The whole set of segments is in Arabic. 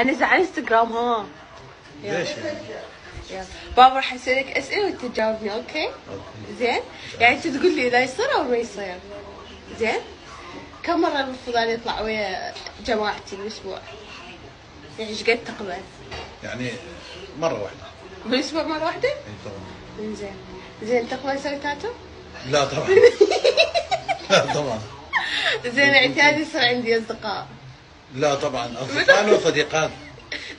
انزل على انستغرام. ها ليش؟ يلا بابا راح اسالك اسئله وانت تجاوبني. اوكي زين. يعني انت تقول لي اذا يصير او ما يصير. زين. كم مره المفروض اني اطلع ويا جماعتي بالاسبوع؟ يعني ايش قد تقبل؟ يعني مرة واحدة بالاسبوع مره واحده؟ اي طبعا. زين. زين تقبل اسوي تاتو؟ لا طبعا. لا طبعا. زين اعتادي يصير عندي اصدقاء؟ لا طبعا، اصدقاء وصديقات.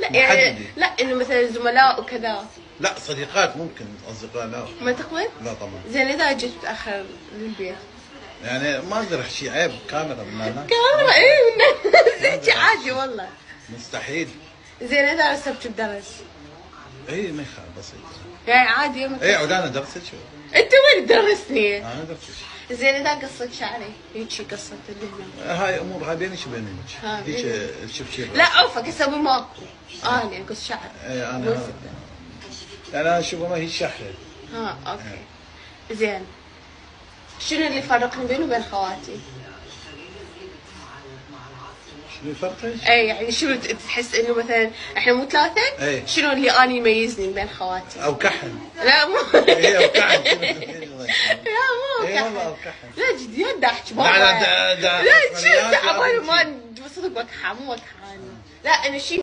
لا يعني محددة. لا انه مثلا زملاء وكذا. لا صديقات ممكن، اصدقاء لا. ما تقبل؟ لا طبعا. زين اذا جيت متاخر للبيت؟ يعني ما اقدر احكي، عيب كاميرا من هناك. كاميرا ايه من زين عادي والله. مستحيل. زين اذا رسبت بدرس؟ اي ما يخالف، بسيط. يعني عادي يوم اي عود انا درست شو؟ انت وين تدرسني؟ انا درست شو؟ زين اذا قصت شعري هيجي قصت اللي هنا. هاي امور، هاي بينك وبينك. هيك شوف شيء. لا عفك اسوي ماكو. اني اقص شعر. اي انا هذا. يعني انا اشوفها ما هي شحله. ها اوكي. زين. شنو اللي فرقني بيني وبين خواتي؟ شنو الفرق ايش؟ اي يعني شنو تحس انه مثلا احنا مو ثلاثة؟ اي. شنو اللي اني يميزني بين خواتي؟ او كحل. لا مو اي او كحل. لا مو اي والله او كحل. كحل. لا جديا دا احكي لا لا لا شو تعبان ما بصدق وكحة مو وكحاني. لا انا شي